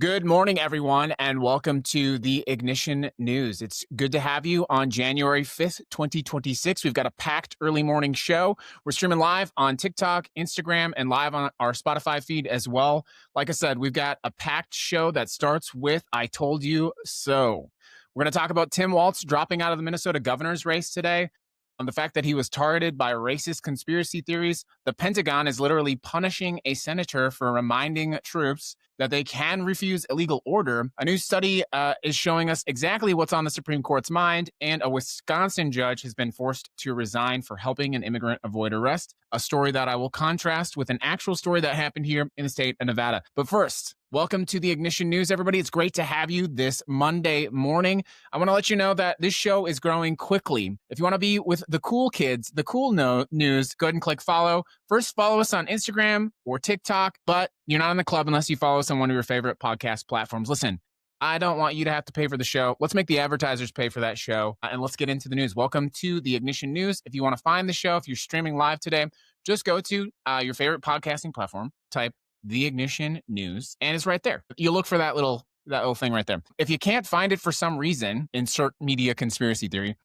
Good morning, everyone, and welcome to the Ignition News. It's good to have you on January 5th, 2026. We've got a packed early morning show. We're streaming live on TikTok, Instagram, and live on our Spotify feed as well. Like I said, we've got a packed show that starts with I Told You So. We're going to talk about Tim Walz dropping out of the Minnesota governor's race today, on the fact that he was targeted by racist conspiracy theories. The Pentagon is literally punishing a senator for reminding troops that they can refuse illegal order. A new study is showing us exactly what's on the Supreme Court's mind, and a Wisconsin judge has been forced to resign for helping an immigrant avoid arrest, a story that I will contrast with an actual story that happened here in the state of Nevada. But first, welcome to the Ignition News, everybody. It's great to have you this Monday morning. I want to let you know that this show is growing quickly. If you want to be with the cool kids, the cool news, go ahead and click follow. First, follow us on Instagram or TikTok, but you're not in the club unless you follow us on one of your favorite podcast platforms. Listen, I don't want you to have to pay for the show. Let's make the advertisers pay for that show, and let's get into the news. Welcome to the Ignition News. If you want to find the show, if you're streaming live today, just go to your favorite podcasting platform, type The Ignition News, and it's right there. You look for that little thing right there. If you can't find it for some reason, insert media conspiracy theory,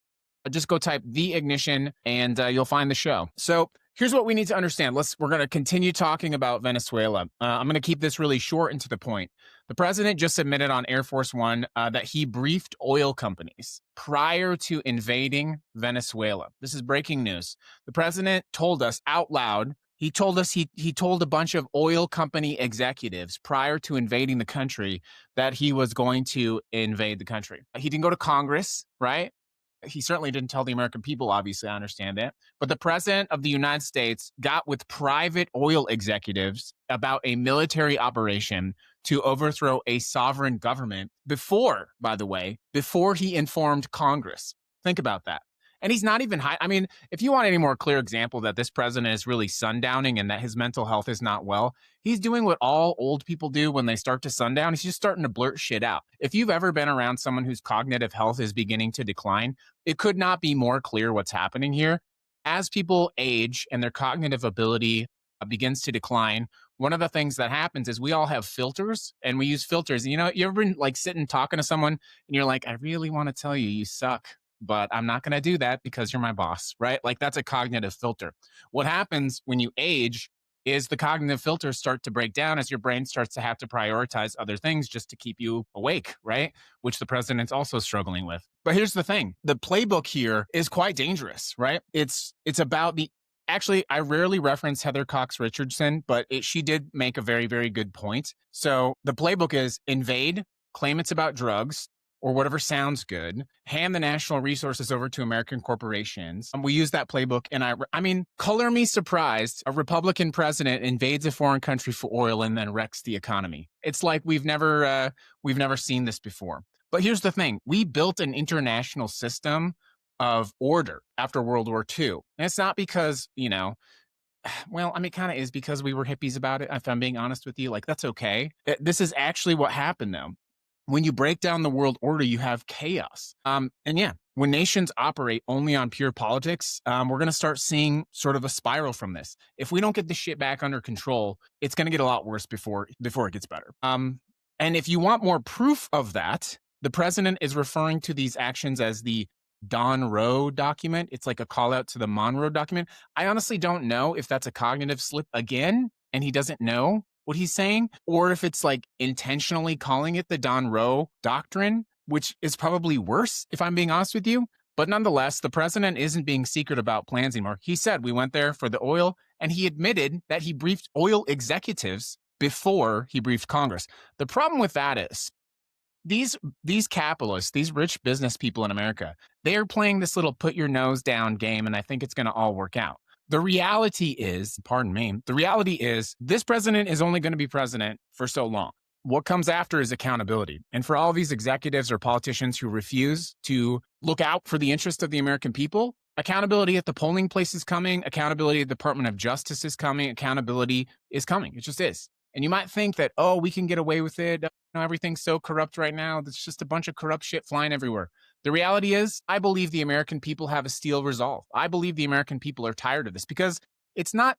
just go type The Ignition, and you'll find the show. So here's what we need to understand. We're going to continue talking about Venezuela. I'm going to keep this really short and to the point. The president just admitted on Air Force One that he briefed oil companies prior to invading Venezuela. This is breaking news. The president told us out loud. He told us he told a bunch of oil company executives prior to invading the country that he was going to invade the country. He didn't go to Congress, right? He certainly didn't tell the American people, obviously, I understand that. But the president of the United States got with private oil executives about a military operation to overthrow a sovereign government before he informed Congress. Think about that. And he's not even I mean, if you want any more clear example that this president is really sundowning and that his mental health is not well, he's doing what all old people do when they start to sundown. He's just starting to blurt shit out. If you've ever been around someone whose cognitive health is beginning to decline, it could not be more clear what's happening here. As people age and their cognitive ability begins to decline, one of the things that happens is we all have filters, and we use filters. You know, you ever been like sitting talking to someone and you're like, I really want to tell you, you suck, but I'm not going to do that because you're my boss, right? Like that's a cognitive filter. What happens when you age is the cognitive filters start to break down as your brain starts to have to prioritize other things just to keep you awake, right? Which the president's also struggling with. But here's the thing. The playbook here is quite dangerous, right? It's about actually, I rarely reference Heather Cox Richardson, but she did make a very, very good point. So the playbook is invade, claim it's about drugs, or whatever sounds good, hand the national resources over to American corporations. We use that playbook, and I mean, color me surprised, a Republican president invades a foreign country for oil and then wrecks the economy. It's like we've never seen this before. But here's the thing. We built an international system of order after World War II. And it's not because, well, I mean, it kind of is because we were hippies about it, if I'm being honest with you. Like, that's okay. This is actually what happened, though. When you break down the world order, you have chaos. And yeah, when nations operate only on pure politics, we're going to start seeing sort of a spiral from this. If we don't get this shit back under control, it's going to get a lot worse before it gets better. And if you want more proof of that, the president is referring to these actions as the Don Roe document. It's like a call out to the Monroe document. I honestly don't know if that's a cognitive slip again, and he doesn't know what he's saying, or if it's like intentionally calling it the Don Roe doctrine, which is probably worse, if I'm being honest with you. But nonetheless, the president isn't being secret about plans anymore. He said we went there for the oil, and he admitted that he briefed oil executives before he briefed Congress. The problem with that is these capitalists, these rich business people in America, they are playing this little put your nose down game, and I think it's going to all work out. The reality is this president is only going to be president for so long. What comes after is accountability. And for all these executives or politicians who refuse to look out for the interest of the American people, accountability at the polling place is coming. Accountability at the Department of Justice is coming. Accountability is coming. It just is. And you might think that, oh, we can get away with it. Everything's so corrupt right now. There's just a bunch of corrupt shit flying everywhere. The reality is, I believe the American people have a steel resolve. I believe the American people are tired of this because it's not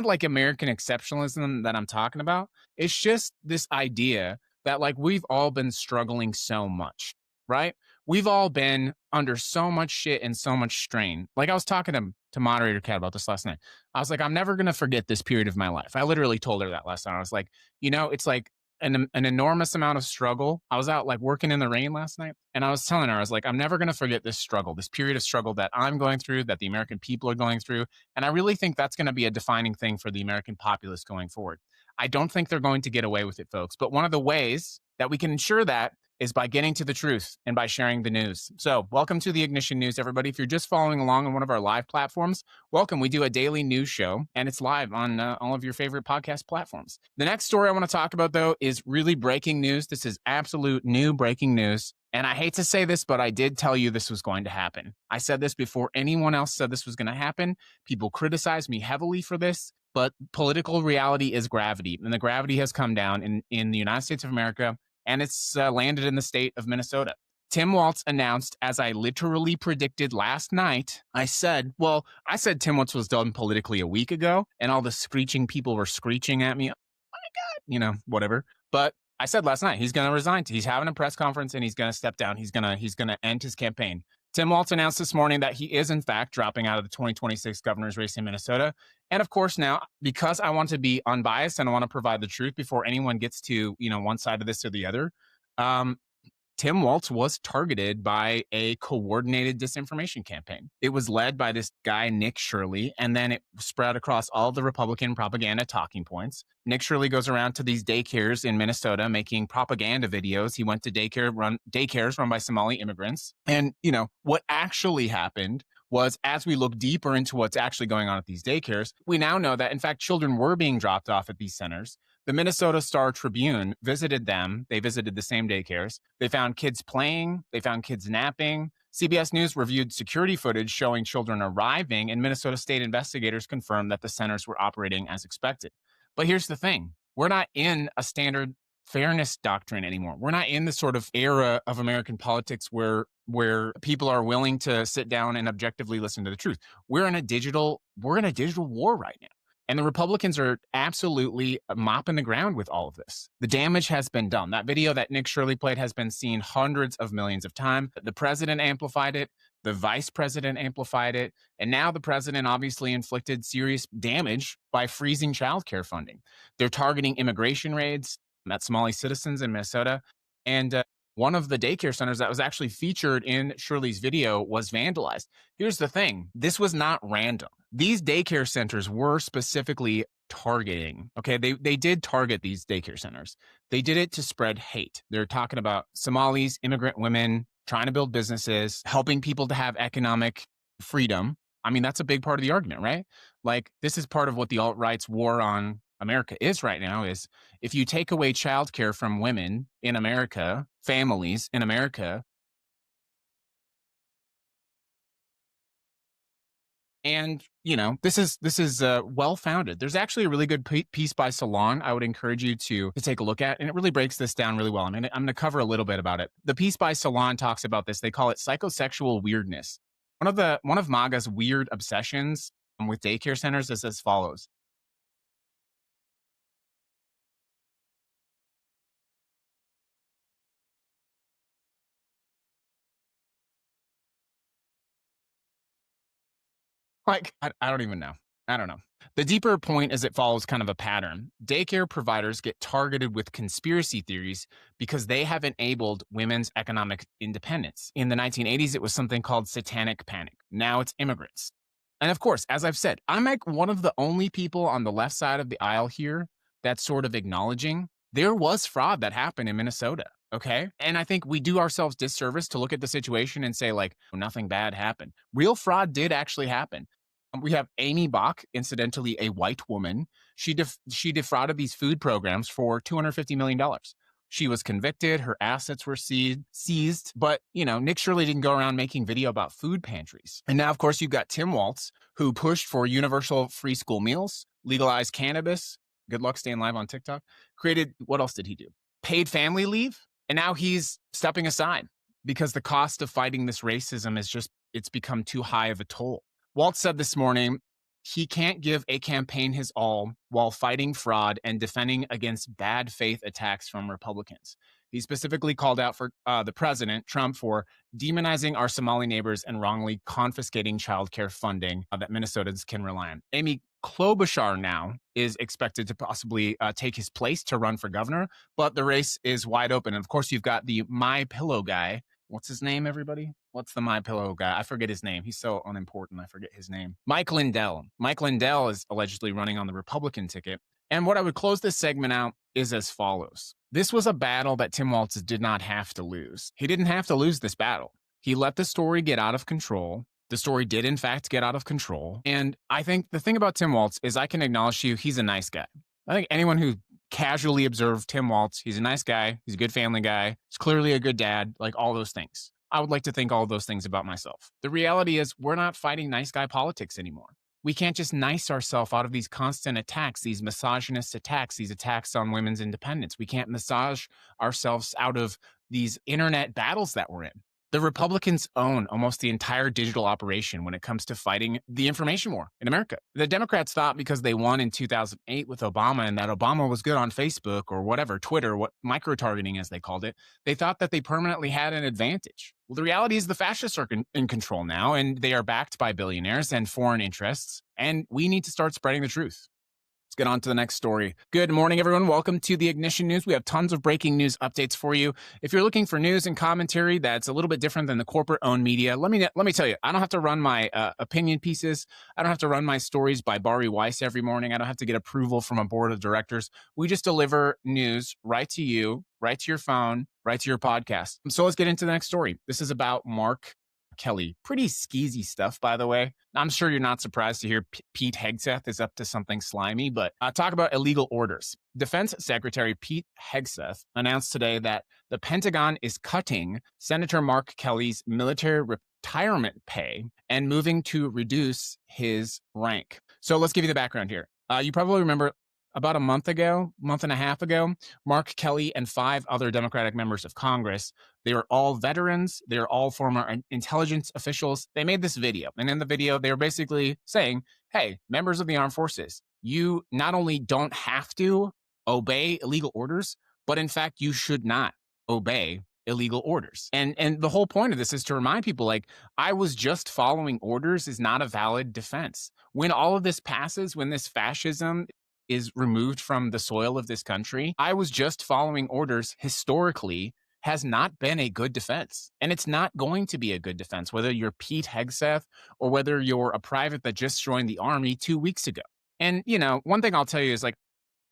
like American exceptionalism that I'm talking about. It's just this idea that like we've all been struggling so much, right? We've all been under so much shit and so much strain. Like I was talking to moderator Kat about this last night. I was like, I'm never going to forget this period of my life. I literally told her that last night. I was like, it's like an enormous amount of struggle. I was out like working in the rain last night, and I was telling her, I was like, I'm never going to forget this struggle, this period of struggle that I'm going through, that the American people are going through. And I really think that's going to be a defining thing for the American populace going forward. I don't think they're going to get away with it, folks. But one of the ways that we can ensure that is by getting to the truth and by sharing the news. So welcome to the Ignition News, everybody. If you're just following along on one of our live platforms, welcome. We do a daily news show, and it's live on all of your favorite podcast platforms. The next story I want to talk about, though, is really breaking news. This is absolute new breaking news. And I hate to say this, but I did tell you this was going to happen. I said this before anyone else said this was going to happen. People criticized me heavily for this, but political reality is gravity, and the gravity has come down in the United States of America, and it's landed in the state of Minnesota. Tim Walz announced, as I literally predicted last night, I said Tim Walz was done politically a week ago, and all the screeching people were screeching at me, oh my God, whatever. But I said last night, he's going to resign. He's having a press conference, and he's going to step down. He's going to end his campaign. Tim Walz announced this morning that he is, in fact, dropping out of the 2026 governor's race in Minnesota. And of course, now, because I want to be unbiased and I want to provide the truth before anyone gets to, one side of this or the other, Tim Walz was targeted by a coordinated disinformation campaign. It was led by this guy, Nick Shirley, and then it spread across all the Republican propaganda talking points. Nick Shirley goes around to these daycares in Minnesota making propaganda videos. He went to daycares run by Somali immigrants. And, what actually happened was, as we look deeper into what's actually going on at these daycares, we now know that, in fact, children were being dropped off at these centers. The Minnesota Star Tribune visited them. They visited the same daycares. They found kids playing. They found kids napping. CBS News reviewed security footage showing children arriving, and Minnesota state investigators confirmed that the centers were operating as expected. But here's the thing. We're not in a standard fairness doctrine anymore. We're not in the sort of era of American politics where people are willing to sit down and objectively listen to the truth. We're in a digital war right now. And the Republicans are absolutely mopping the ground with all of this. The damage has been done. That video that Nick Shirley played has been seen hundreds of millions of times. The president amplified it. The vice president amplified it. And now the president obviously inflicted serious damage by freezing childcare funding. They're targeting immigration raids at Somali citizens in Minnesota. And one of the daycare centers that was actually featured in Shirley's video was vandalized. Here's the thing. This was not random. These daycare centers were specifically targeting. Okay, they did target these daycare centers. They did it to spread hate. They're talking about Somalis, immigrant women, trying to build businesses, helping people to have economic freedom. I mean, that's a big part of the argument, right? Like, this is part of what the alt-right's war on America is right now, is if you take away childcare from women in America, families in America, and this is well-founded. There's actually a really good piece by Salon I would encourage you to take a look at, and it really breaks this down really well. I'm going to cover a little bit about it. The piece by Salon talks about this. They call it psychosexual weirdness. One of MAGA's weird obsessions with daycare centers is as follows. Like, I don't even know. I don't know. The deeper point is it follows kind of a pattern. Daycare providers get targeted with conspiracy theories because they have enabled women's economic independence. In the 1980s, it was something called satanic panic. Now it's immigrants. And of course, as I've said, I'm like one of the only people on the left side of the aisle here that's sort of acknowledging there was fraud that happened in Minnesota. Okay. And I think we do ourselves disservice to look at the situation and say, like, nothing bad happened. Real fraud did actually happen. We have Amy Bach, incidentally, a white woman. She defrauded these food programs for $250 million. She was convicted. Her assets were seized. But, Nick Shirley didn't go around making video about food pantries. And now, of course, you've got Tim Walz, who pushed for universal free school meals, legalized cannabis. Good luck staying live on TikTok. What else did he do? Paid family leave. And now he's stepping aside because the cost of fighting this racism it's become too high of a toll. Walz said this morning, he can't give a campaign his all while fighting fraud and defending against bad faith attacks from Republicans. He specifically called out for the president, Trump, for demonizing our Somali neighbors and wrongly confiscating childcare funding that Minnesotans can rely on. Amy Klobuchar now is expected to possibly take his place to run for governor, but the race is wide open. And of course, you've got the My Pillow guy. What's his name, everybody? What's the My Pillow guy? I forget his name. He's so unimportant. I forget his name. Mike Lindell. Mike Lindell is allegedly running on the Republican ticket. And what I would close this segment out is as follows. This was a battle that Tim Walz did not have to lose. He didn't have to lose this battle. He let the story get out of control. The story did, in fact, get out of control. And I think the thing about Tim Walz is I can acknowledge to you, he's a nice guy. I think anyone who casually observed Tim Walz, he's a nice guy. He's a good family guy. He's clearly a good dad, like all those things. I would like to think all of those things about myself. The reality is we're not fighting nice guy politics anymore. We can't just nice ourselves out of these constant attacks, these misogynist attacks, these attacks on women's independence. We can't massage ourselves out of these internet battles that we're in. The Republicans own almost the entire digital operation when it comes to fighting the information war in America. The Democrats thought because they won in 2008 with Obama and that Obama was good on Facebook or whatever, Twitter, what micro-targeting as they called it, they thought that they permanently had an advantage. Well, the reality is the fascists are in control now, and they are backed by billionaires and foreign interests, and we need to start spreading the truth. Let's get on to the next story. Good morning, everyone. Welcome to the Ignition News. We have tons of breaking news updates for you. If you're looking for news and commentary that's a little bit different than the corporate-owned media, let me tell you, I don't have to run my opinion pieces. I don't have to run my stories by Bari Weiss every morning. I don't have to get approval from a board of directors. We just deliver news right to you, right to your phone, right to your podcast. So let's get into the next story. This is about Mark Kelly. Pretty skeezy stuff, by the way. I'm sure you're not surprised to hear Pete Hegseth is up to something slimy, but talk about illegal orders. Defense Secretary Pete Hegseth announced today that the Pentagon is cutting Senator Mark Kelly's military retirement pay and moving to reduce his rank. So let's give you the background here. You probably remember about a month and a half ago, Mark Kelly and 5 other Democratic members of Congress, they were all veterans. They're all former intelligence officials. They made this video. And in the video, they were basically saying, hey, members of the armed forces, you not only don't have to obey illegal orders, but in fact, you should not obey illegal orders. And the whole point of this is to remind people, like, I was just following orders is not a valid defense. When all of this passes, when this fascism is removed from the soil of this country, I was just following orders historically has not been a good defense. And it's not going to be a good defense, whether you're Pete Hegseth or whether you're a private that just joined the Army 2 weeks ago. And, you know, one thing I'll tell you is, like,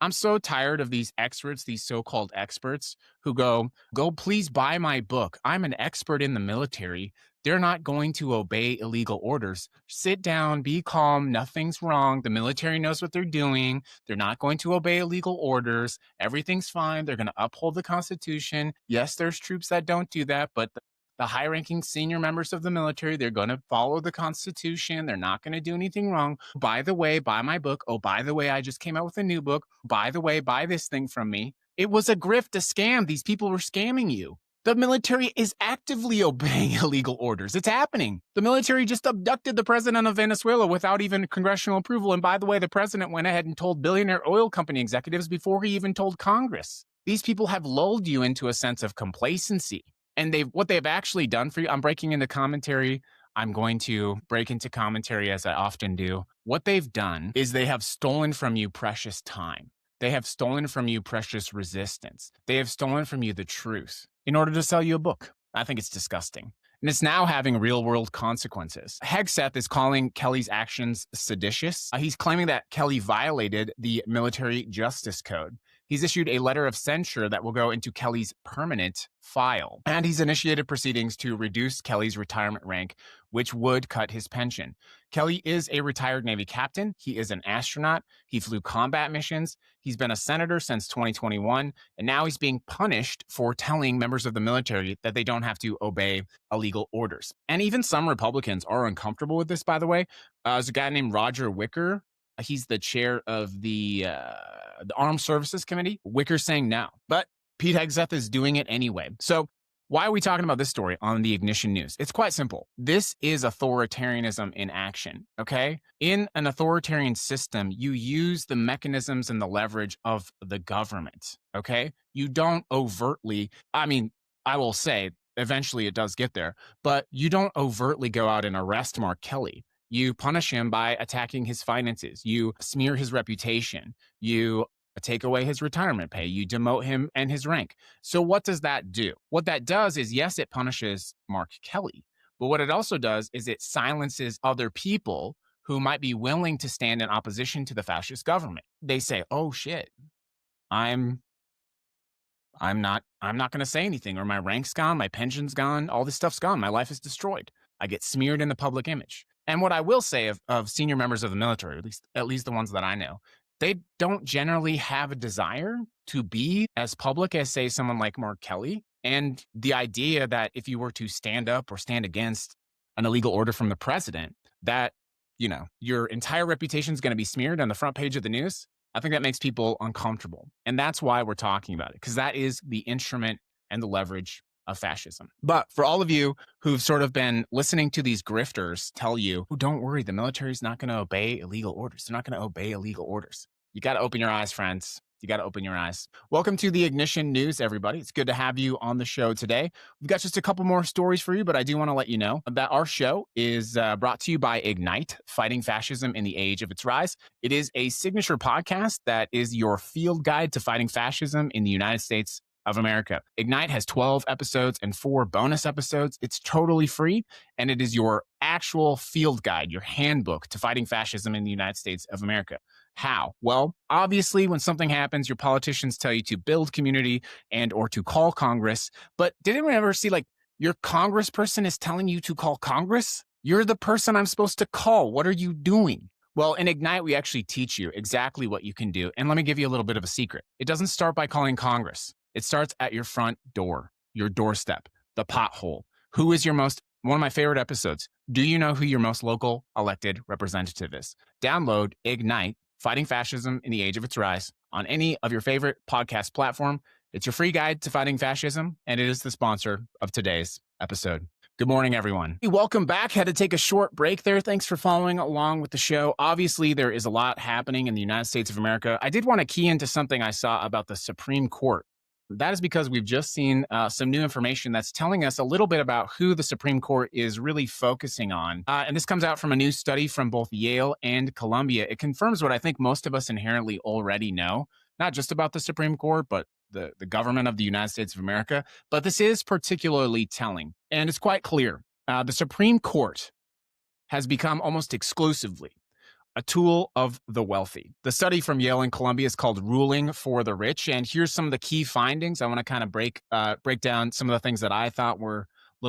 I'm so tired of these experts, these so-called experts who go, please buy my book. I'm an expert in the military. They're not going to obey illegal orders. Sit down, be calm, nothing's wrong. The military knows what they're doing. They're not going to obey illegal orders. Everything's fine. They're going to uphold the Constitution. Yes, there's troops that don't do that, but the high-ranking senior members of the military, they're going to follow the Constitution. They're not going to do anything wrong. By the way, buy my book. Oh, by the way, I just came out with a new book. By the way, buy this thing from me. It was a grift, a scam. These people were scamming you. The military is actively obeying illegal orders. It's happening. The military just abducted the president of Venezuela without even congressional approval. And by the way, the president went ahead and told billionaire oil company executives before he even told Congress. These people have lulled you into a sense of complacency. And what they've actually done for you, I'm breaking into commentary. I'm going to break into commentary as I often do. What they've done is they have stolen from you precious time. They have stolen from you precious resistance. They have stolen from you the truth in order to sell you a book. I think it's disgusting. And it's now having real-world consequences. Hegseth is calling Kelly's actions seditious. He's claiming that Kelly violated the Military Justice Code. He's issued a letter of censure that will go into Kelly's permanent file. And he's initiated proceedings to reduce Kelly's retirement rank, which would cut his pension. Kelly is a retired Navy captain. He is an astronaut. He flew combat missions. He's been a senator since 2021. And now he's being punished for telling members of the military that they don't have to obey illegal orders. And even some Republicans are uncomfortable with this, by the way. There's a guy named Roger Wicker. He's the chair of the Armed Services Committee. Wicker's saying no, but Pete Hegseth is doing it anyway. So Why are we talking about this story on the Ignition News? It's quite simple. This is authoritarianism in action, okay? In an authoritarian system, you use the mechanisms and the leverage of the government, okay? You don't overtly, I will say, eventually it does get there, but you don't overtly go out and arrest Mark Kelly. You punish him by attacking his finances. You smear his reputation. You take away his retirement pay. You demote him and his rank. So what does that do? What that does is, yes, it punishes Mark Kelly, but what it also does is it silences other people who might be willing to stand in opposition to the fascist government. They say, "Oh shit, I'm not going to say anything, or my rank's gone, my pension's gone, all this stuff's gone, my life is destroyed." I get smeared in the public image. And what I will say of senior members of the military, at least the ones that I know, they don't generally have a desire to be as public as, say, someone like Mark Kelly. And the idea that if you were to stand up or stand against an illegal order from the president, that, your entire reputation is going to be smeared on the front page of the news, I think that makes people uncomfortable. And that's why we're talking about it, because that is the instrument and the leverage of fascism. But for all of you who've sort of been listening to these grifters tell you, "Oh, don't worry, the military's not going to obey illegal orders. They're not going to obey illegal orders." You got to open your eyes, friends. You got to open your eyes. Welcome to the Ignition News, everybody. It's good to have you on the show today. We've got just a couple more stories for you, but I do want to let you know that our show is brought to you by Ignite, Fighting Fascism in the Age of Its Rise. It is a signature podcast that is your field guide to fighting fascism in the United States of America. Ignite has 12 episodes and 4 bonus episodes. It's totally free, and it is your actual field guide, your handbook to fighting fascism in the United States of America. How? Well, obviously, when something happens, your politicians tell you to build community and or to call Congress. But did anyone ever see, your congressperson is telling you to call Congress? You're the person I'm supposed to call. What are you doing? Well, in Ignite, we actually teach you exactly what you can do. And let me give you a little bit of a secret. It doesn't start by calling Congress. It starts at your front door, your doorstep, the pothole. Who is one of my favorite episodes? Do you know who your most local elected representative is? Download Ignite, Fighting Fascism in the Age of Its Rise on any of your favorite podcast platform. It's your free guide to fighting fascism, and it is the sponsor of today's episode. Good morning, everyone. Welcome back. Had to take a short break there. Thanks for following along with the show. Obviously, there is a lot happening in the United States of America. I did want to key into something I saw about the Supreme Court. That is because we've just seen some new information that's telling us a little bit about who the Supreme Court is really focusing on. And this comes out from a new study from both Yale and Columbia. It confirms what I think most of us inherently already know, not just about the Supreme Court, but the government of the United States of America. But this is particularly telling, and it's quite clear. The Supreme Court has become almost exclusively a tool of the wealthy. The study from Yale and Columbia is called Ruling for the Rich. And here's some of the key findings. I want to kind of break down some of the things that I thought were a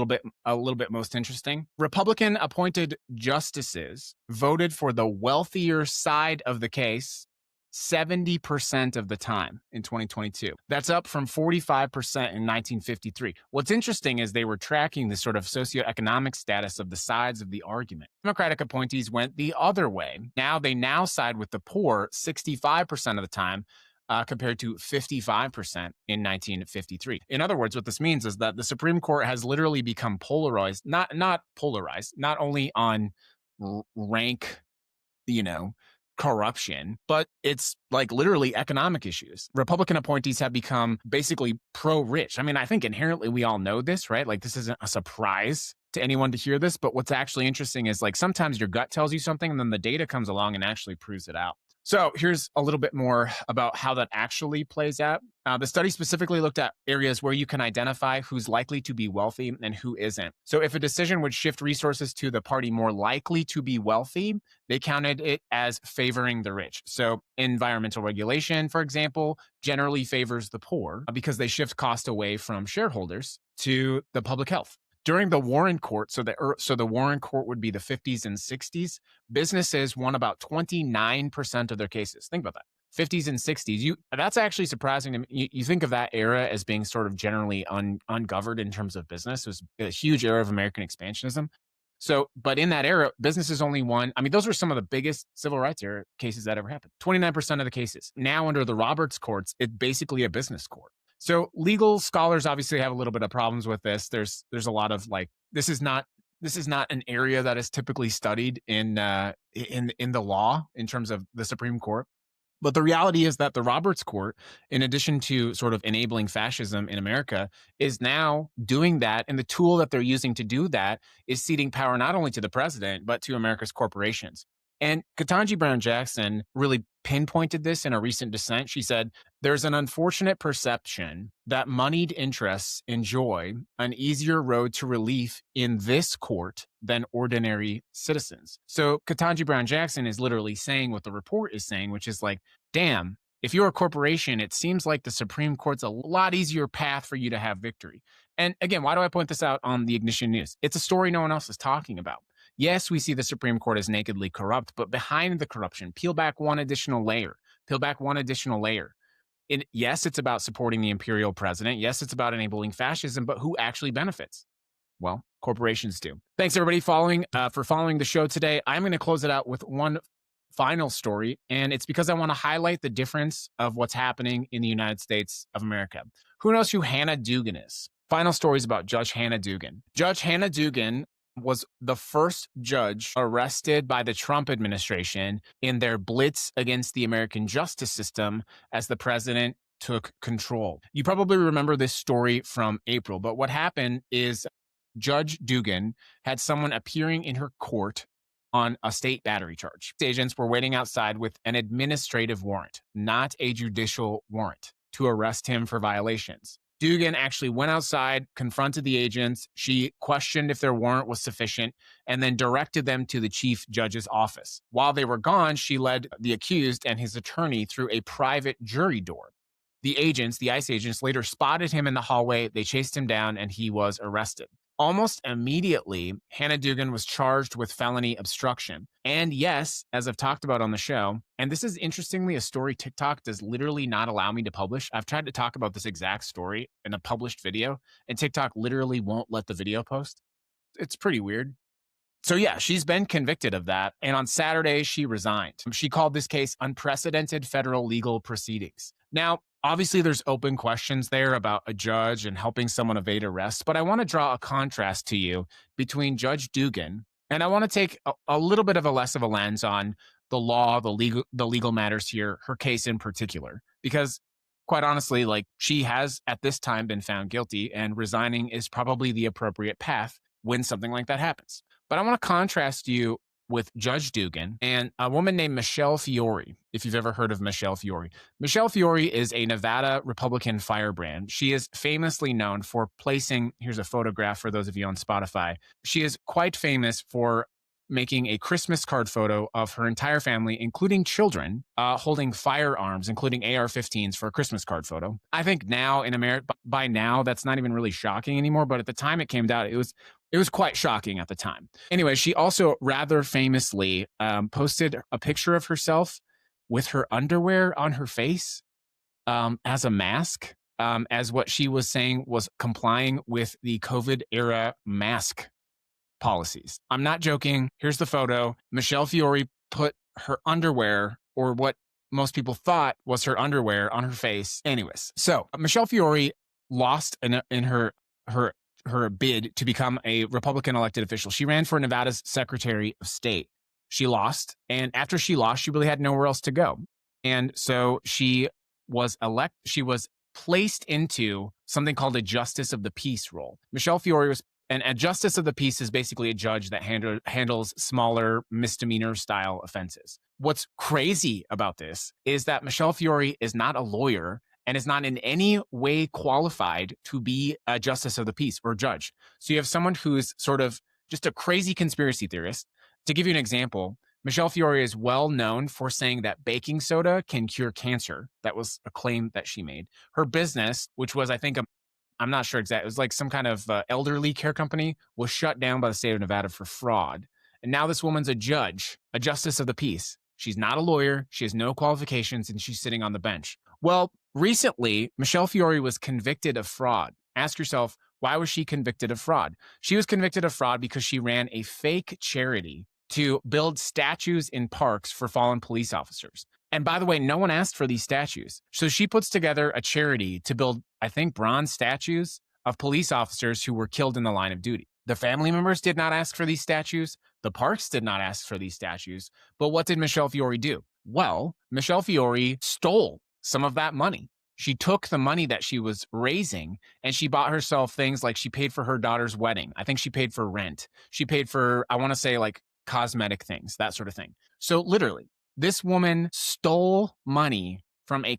little bit most interesting. Republican appointed justices voted for the wealthier side of the case 70% of the time in 2022. That's up from 45% in 1953. What's interesting is they were tracking the sort of socioeconomic status of the sides of the argument. Democratic appointees went the other way. They now side with the poor 65% of the time, compared to 55% in 1953. In other words, what this means is that the Supreme Court has literally become polarized, not only on rank, corruption, but it's literally economic issues. Republican appointees have become basically pro-rich. I think inherently we all know this, right? This isn't a surprise to anyone to hear this, but what's actually interesting is sometimes your gut tells you something and then the data comes along and actually proves it out. So here's a little bit more about how that actually plays out. The study specifically looked at areas where you can identify who's likely to be wealthy and who isn't. So if a decision would shift resources to the party more likely to be wealthy, they counted it as favoring the rich. So environmental regulation, for example, generally favors the poor because they shift cost away from shareholders to the public health. During the Warren Court, so the Warren Court would be the 50s and 60s, businesses won about 29% of their cases. Think about that. 50s and 60s. That's actually surprising to me. You think of that era as being sort of generally ungoverned in terms of business. It was a huge era of American expansionism. So, but in that era, businesses only won. Those were some of the biggest civil rights era cases that ever happened. 29% of the cases. Now under the Roberts courts, it's basically a business court. So legal scholars obviously have a little bit of problems with this. There's a lot of like, this is not an area that is typically studied in the law in terms of the Supreme Court. But the reality is that the Roberts Court, in addition to sort of enabling fascism in America, is now doing that. And the tool that they're using to do that is ceding power not only to the president, but to America's corporations. And Ketanji Brown Jackson really pinpointed this in a recent dissent. She said, there's an unfortunate perception that moneyed interests enjoy an easier road to relief in this court than ordinary citizens. So Ketanji Brown Jackson is literally saying what the report is saying, which is like, damn, if you're a corporation, it seems like the Supreme Court's a lot easier path for you to have victory. And again, why do I point this out on the Ignition News? It's a story no one else is talking about. Yes, we see the Supreme Court as nakedly corrupt, but behind the corruption, peel back one additional layer. Yes, it's about supporting the imperial president. Yes, it's about enabling fascism, but who actually benefits? Well, corporations do. Thanks, everybody, for following the show today. I'm going to close it out with one final story, and it's because I want to highlight the difference of what's happening in the United States of America. Who knows who Hannah Dugan is? Final story is about Judge Hannah Dugan. Judge Hannah Dugan was the first judge arrested by the Trump administration in their blitz against the American justice system as the president took control. You probably remember this story from April, but what happened is Judge Dugan had someone appearing in her court on a state battery charge. Agents were waiting outside with an administrative warrant, not a judicial warrant, to arrest him for violations. Dugan actually went outside, confronted the agents. She questioned if their warrant was sufficient, and then directed them to the chief judge's office. While they were gone, she led the accused and his attorney through a private jury door. The ICE agents, later spotted him in the hallway. They chased him down, and he was arrested. Almost immediately, Hannah Dugan was charged with felony obstruction. And yes, as I've talked about on the show, and this is interestingly a story TikTok does literally not allow me to publish. I've tried to talk about this exact story in a published video, and TikTok literally won't let the video post. It's pretty weird. So yeah, she's been convicted of that. And on Saturday, she resigned. She called this case unprecedented federal legal proceedings. Now, obviously, there's open questions there about a judge and helping someone evade arrest, but I want to draw a contrast to you between Judge Dugan, and I want to take a little bit of a less of a lens on the law, the legal matters here, her case in particular, because quite honestly, like she has at this time been found guilty, and resigning is probably the appropriate path when something like that happens. But I want to contrast you with Judge Dugan and a woman named Michelle Fiore, if you've ever heard of Michelle Fiore. Michelle Fiore is a Nevada Republican firebrand. She is famously known for placing, here's a photograph for those of you on Spotify. She is quite famous for making a Christmas card photo of her entire family, including children, holding firearms, including AR-15s for a Christmas card photo. I think now in America, by now, that's not even really shocking anymore, but at the time it came out, it was quite shocking at the time. Anyway, she also rather famously posted a picture of herself with her underwear on her face as a mask, as what she was saying was complying with the COVID-era mask policies. I'm not joking. Here's the photo. Michelle Fiore put her underwear, or what most people thought was her underwear, on her face. Anyways, so Michelle Fiore lost in her bid to become a Republican elected official. She ran for Nevada's Secretary of State. She lost, and after she lost, she really had nowhere else to go. And so she was placed into something called a Justice of the Peace role. Michelle Fiore was and a Justice of the Peace is basically a judge that handles smaller misdemeanor style offenses. What's crazy about this is that Michelle Fiore is not a lawyer and is not in any way qualified to be a Justice of the Peace or judge. So you have someone who's sort of just a crazy conspiracy theorist. To give you an example, Michelle Fiore is well known for saying that baking soda can cure cancer. That was a claim that she made. Her business, which was, I think, I'm not sure exactly, it was like some kind of elderly care company, was shut down by the state of Nevada for fraud. And now this woman's a judge, a Justice of the Peace. She's not a lawyer. She has no qualifications, and she's sitting on the bench. Well, recently, Michelle Fiore was convicted of fraud. Ask yourself, why was she convicted of fraud? She was convicted of fraud because she ran a fake charity to build statues in parks for fallen police officers. And by the way, no one asked for these statues. So she puts together a charity to build, I think, bronze statues of police officers who were killed in the line of duty. The family members did not ask for these statues. The parks did not ask for these statues. But what did Michelle Fiore do? Well, Michelle Fiore stole some of that money. She took the money that she was raising and she bought herself things like she paid for her daughter's wedding. I think she paid for rent. She paid for, I want to say, like cosmetic things, that sort of thing. So literally, this woman stole money from a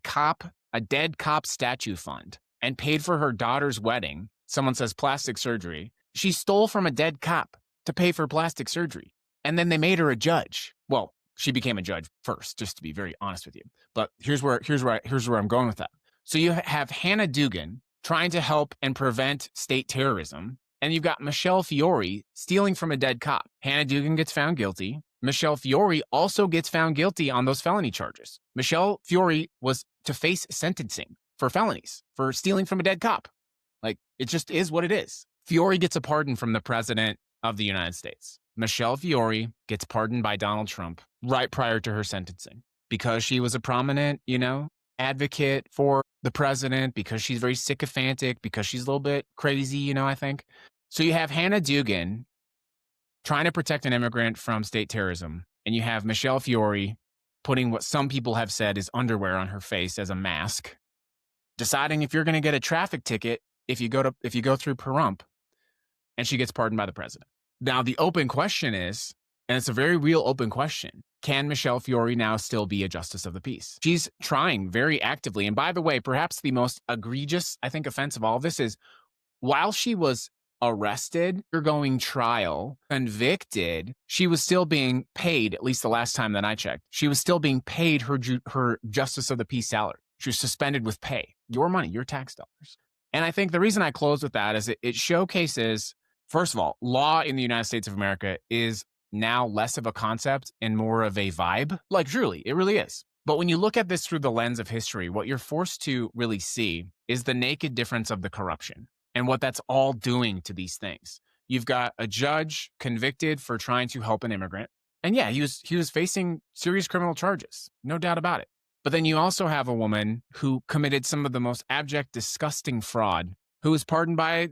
dead cop statue fund and paid for her daughter's wedding. Someone says plastic surgery. She stole from a dead cop to pay for plastic surgery. And then they made her a judge. Well, she became a judge first, just to be very honest with you. But here's where I'm going with that. So you have Hannah Dugan trying to help and prevent state terrorism. And you've got Michelle Fiore stealing from a dead cop. Hannah Dugan gets found guilty. Michelle Fiore also gets found guilty on those felony charges. Michelle Fiore was to face sentencing for felonies for stealing from a dead cop. Like, it just is what it is. Fiore gets a pardon from the president of the United States. Michelle Fiore gets pardoned by Donald Trump right prior to her sentencing because she was a prominent, advocate for the president, because she's very sycophantic, because she's a little bit crazy, I think. So you have Hannah Dugan trying to protect an immigrant from state terrorism, and you have Michelle Fiore putting what some people have said is underwear on her face as a mask, deciding if you're going to get a traffic ticket if you go through Pahrump, and she gets pardoned by the president. Now, the open question is, and it's a very real open question, can Michelle Fiore now still be a justice of the peace? She's trying very actively. And by the way, perhaps the most egregious, I think, offense of all of this is while she was arrested, undergoing trial, convicted, she was still being paid, at least the last time that I checked, she was still being paid her justice of the peace salary. She was suspended with pay, your money, your tax dollars. And I think the reason I close with that is it showcases, first of all, law in the United States of America is now less of a concept and more of a vibe. Like, truly, it really is. But when you look at this through the lens of history, what you're forced to really see is the naked difference of the corruption and what that's all doing to these things. You've got a judge convicted for trying to help an immigrant. And yeah, he was facing serious criminal charges, no doubt about it. But then you also have a woman who committed some of the most abject, disgusting fraud, who was pardoned by a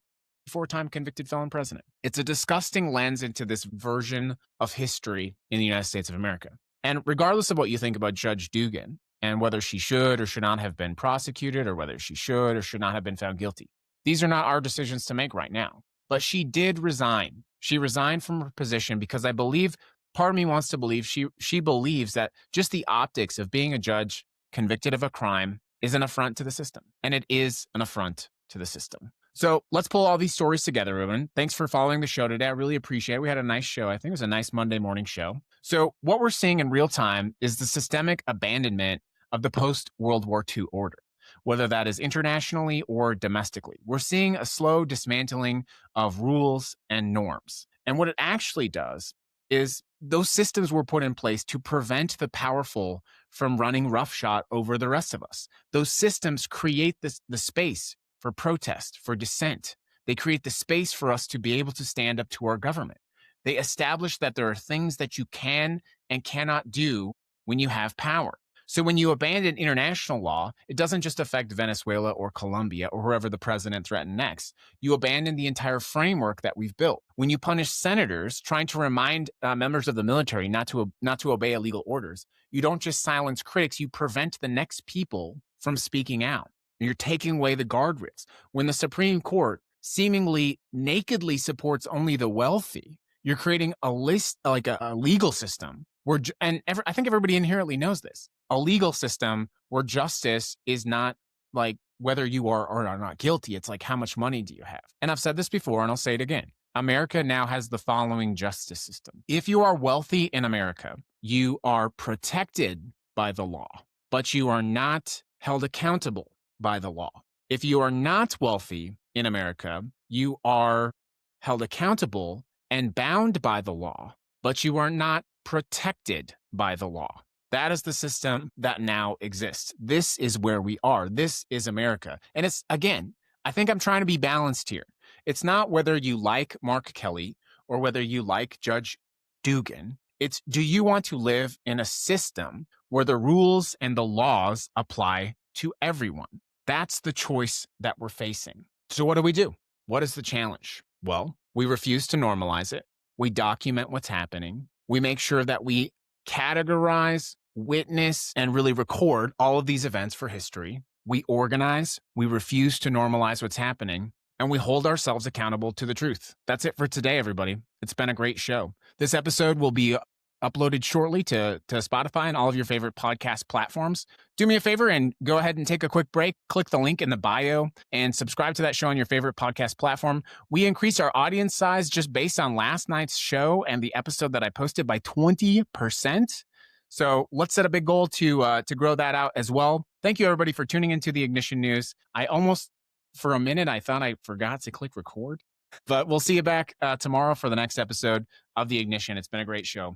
4-time convicted felon president. It's a disgusting lens into this version of history in the United States of America. And regardless of what you think about Judge Dugan and whether she should or should not have been prosecuted or whether she should or should not have been found guilty, these are not our decisions to make right now. But she did resign. She resigned from her position because I believe, part of me wants to believe she believes that just the optics of being a judge convicted of a crime is an affront to the system. And it is an affront to the system. So let's pull all these stories together, everyone. Thanks for following the show today. I really appreciate it. We had a nice show. I think it was a nice Monday morning show. So what we're seeing in real time is the systemic abandonment of the post-World War II order, whether that is internationally or domestically. We're seeing a slow dismantling of rules and norms. And what it actually does is those systems were put in place to prevent the powerful from running roughshod over the rest of us. Those systems create the space for protest, for dissent. They create the space for us to be able to stand up to our government. They establish that there are things that you can and cannot do when you have power. So when you abandon international law, it doesn't just affect Venezuela or Colombia or whoever the president threatened next. You abandon the entire framework that we've built. When you punish senators trying to remind members of the military not to obey illegal orders, you don't just silence critics, you prevent the next people from speaking out. You're taking away the guardrails. When the Supreme Court seemingly nakedly supports only the wealthy, you're creating a legal system where, I think everybody inherently knows this, a legal system where justice is not like whether you are or are not guilty. It's like, how much money do you have? And I've said this before, and I'll say it again. America now has the following justice system. If you are wealthy in America, you are protected by the law, but you are not held accountable by the law. If you are not wealthy in America, you are held accountable and bound by the law, but you are not protected by the law. That is the system that now exists. This is where we are. This is America. And it's, again, I think I'm trying to be balanced here. It's not whether you like Mark Kelly or whether you like Judge Dugan. It's, do you want to live in a system where the rules and the laws apply to everyone? That's the choice that we're facing. So what do? What is the challenge? Well, we refuse to normalize it. We document what's happening. We make sure that we categorize, witness, and really record all of these events for history. We organize. We refuse to normalize what's happening. And we hold ourselves accountable to the truth. That's it for today, everybody. It's been a great show. This episode will be uploaded shortly to Spotify and all of your favorite podcast platforms. Do me a favor and go ahead and take a quick break. Click the link in the bio and subscribe to that show on your favorite podcast platform. We increased our audience size just based on last night's show and the episode that I posted by 20%. So let's set a big goal to grow that out as well. Thank you, everybody, for tuning into the Ignition News. I almost, for a minute, I thought I forgot to click record. But we'll see you back tomorrow for the next episode of The Ignition. It's been a great show.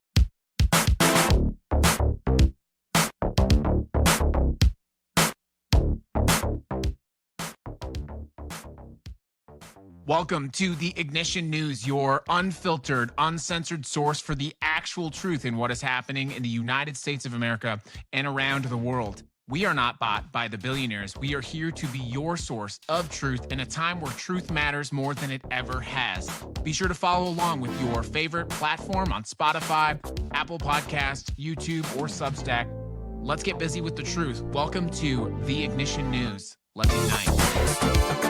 Welcome to the Ignition News, your unfiltered, uncensored source for the actual truth in what is happening in the United States of America and around the world. We are not bought by the billionaires. We are here to be your source of truth in a time where truth matters more than it ever has. Be sure to follow along with your favorite platform on Spotify, Apple Podcasts, YouTube, or Substack. Let's get busy with the truth. Welcome to the Ignition News. Let's ignite.